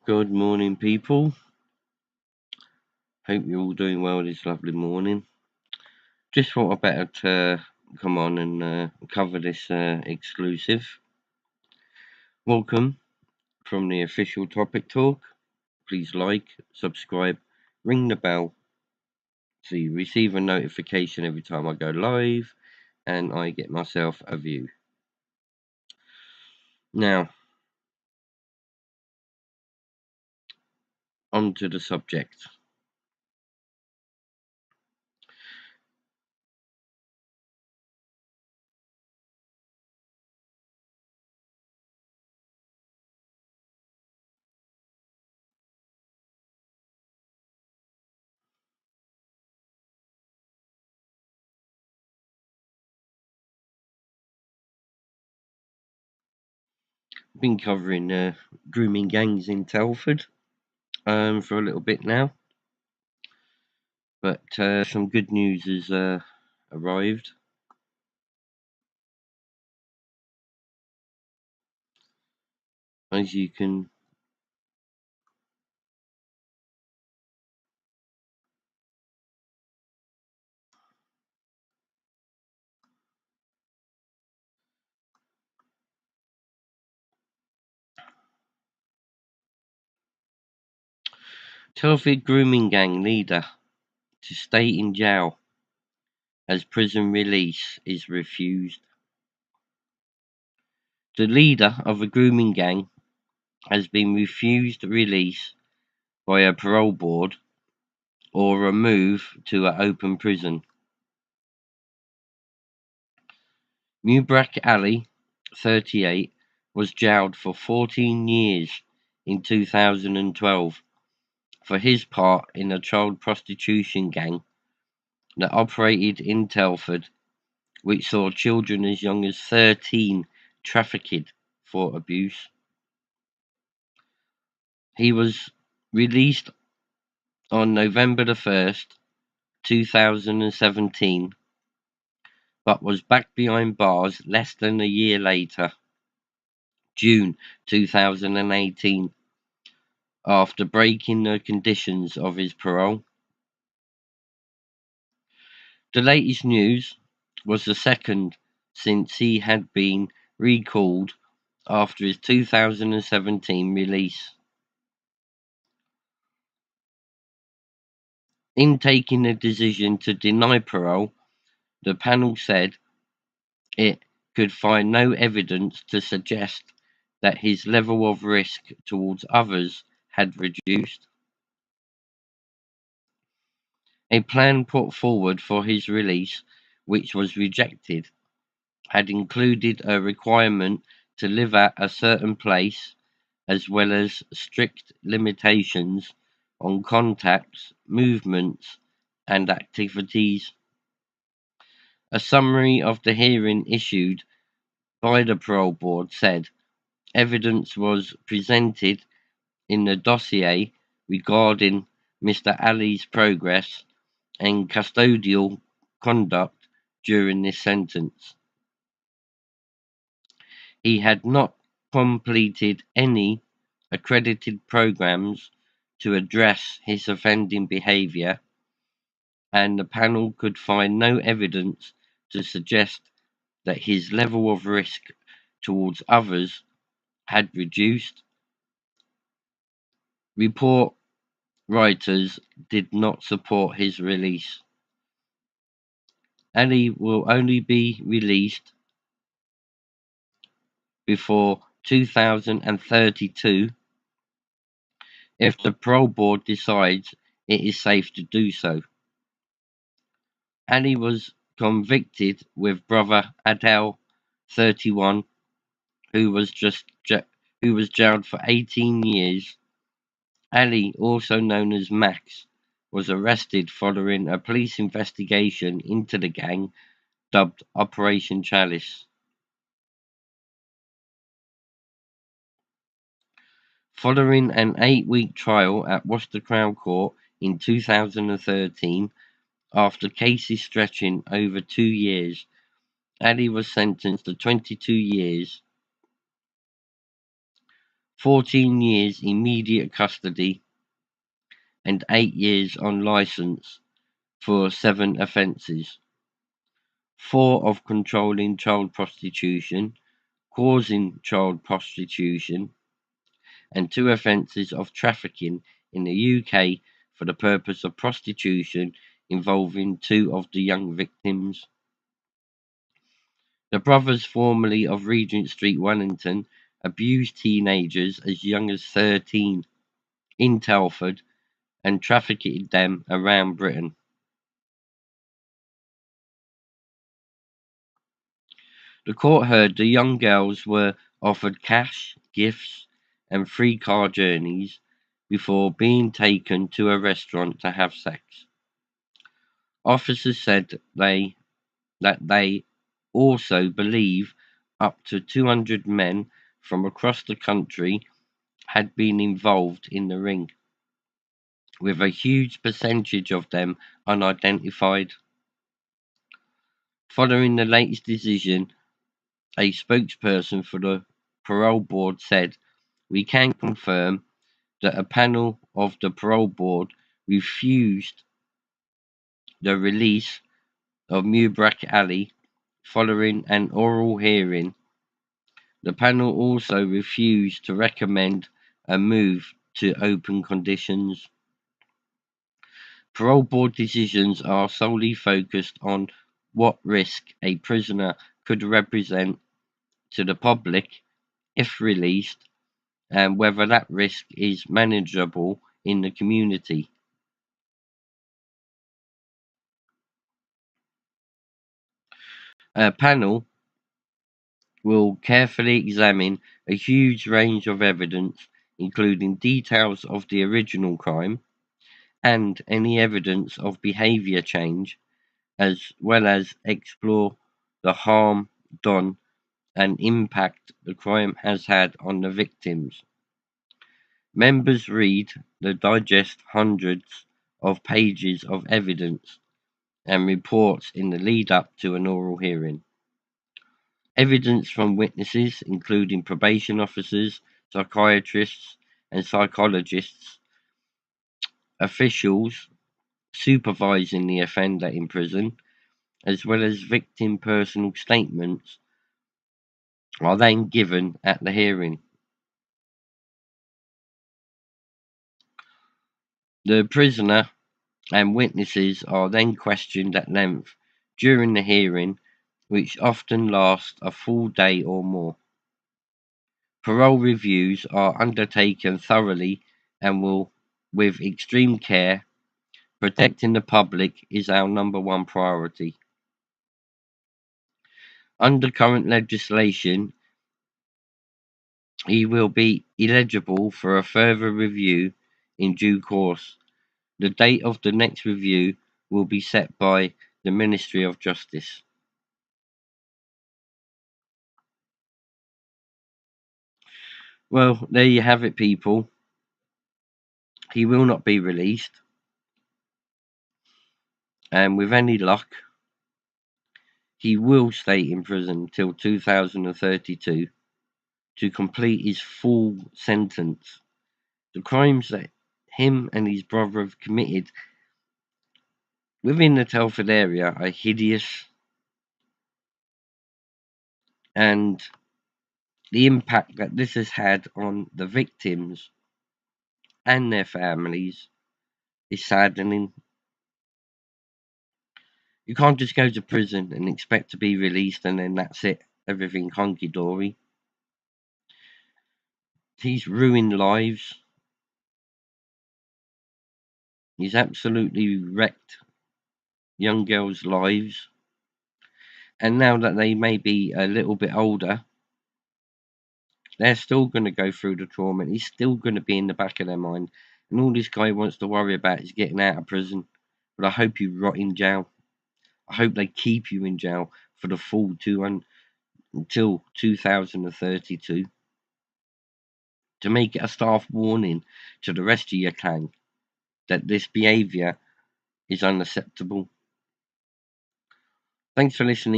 Good morning, people. Hope you're all doing well this lovely morning. Just thought I'd better come on and cover this exclusive. Welcome from the official topic talk. Please like, subscribe, ring the bell so you receive a notification every time I go live and I get myself a view. Now, on to the subject. Been covering grooming gangs in Telford for a little bit now. But some good news has arrived. As you can Telford grooming gang leader to stay in jail as prison release is refused. The leader of a grooming gang has been refused release by a parole board or a move to an open prison. Mubarek Ali, 38, was jailed for 14 years in 2012 for his part in a child prostitution gang that operated in Telford, which saw children as young as 13 trafficked for abuse. He was released on November 1st, 2017, but was back behind bars less than a year later, June 2018, after breaking the conditions of his parole. The latest news was the second since he had been recalled after his 2017 release. In taking the decision to deny parole, the panel said it could find no evidence to suggest that his level of risk towards others had reduced. A plan put forward for his release, which was rejected, had included a requirement to live at a certain place, as well as strict limitations on contacts, movements, and activities. A summary of the hearing issued by the parole board said evidence was presented in the dossier regarding Mr. Ali's progress and custodial conduct during this sentence. He had not completed any accredited programs to address his offending behavior, and the panel could find no evidence to suggest that his level of risk towards others had reduced. Report writers did not support his release. Ali will only be released before 2032 if the parole board decides it is safe to do so. Ali was convicted with brother Adel, 31, who was jailed for 18 years. Ali, also known as Max, was arrested following a police investigation into the gang dubbed Operation Chalice. Following an 8-week trial at Worcester Crown Court in 2013, after cases stretching over 2 years, Ali was sentenced to 22 years. 14 years immediate custody, and 8 years on licence for 7 offences. 4 of controlling child prostitution, causing child prostitution, and 2 offences of trafficking in the UK for the purpose of prostitution involving 2 of the young victims. The brothers, formerly of Regent Street, Wellington, abused teenagers as young as 13 in Telford and trafficked them around Britain. The court heard the young girls were offered cash, gifts, and free car journeys before being taken to a restaurant to have sex. Officers said that they also believe up to 200 men from across the country had been involved in the ring, with a huge percentage of them unidentified. Following the latest decision, a spokesperson for the parole board said, "We can confirm that a panel of the parole board refused the release of Mubarek Ali following an oral hearing. The panel also refused to recommend a move to open conditions. Parole board decisions are solely focused on what risk a prisoner could represent to the public if released, and whether that risk is manageable in the community." A panel will carefully examine a huge range of evidence, including details of the original crime and any evidence of behaviour change, as well as explore the harm done and impact the crime has had on the victims. Members read the digest hundreds of pages of evidence and reports in the lead up to an oral hearing. Evidence from witnesses, including probation officers, psychiatrists, and psychologists, officials supervising the offender in prison, as well as victim personal statements, are then given at the hearing. The prisoner and witnesses are then questioned at length during the hearing, which often lasts a full day or more. Parole reviews are undertaken thoroughly and with extreme care. Protecting the public is our #1 priority. Under current legislation, he will be eligible for a further review in due course. The date of the next review will be set by the Ministry of Justice. Well, there you have it, people. He will not be released, and with any luck, he will stay in prison till 2032 to complete his full sentence. The crimes that him and his brother have committed within the Telford area are hideous, and the impact that this has had on the victims and their families is saddening. You can't just go to prison and expect to be released and then that's it, everything honky-dory. He's ruined lives. He's absolutely wrecked young girls' lives. And now that they may be a little bit older, they're still going to go through the trauma. And he's still going to be in the back of their mind. And all this guy wants to worry about is getting out of prison. But I hope you rot in jail. I hope they keep you in jail for the full until 2032. To make it a staff warning to the rest of your clan that this behaviour is unacceptable. Thanks for listening.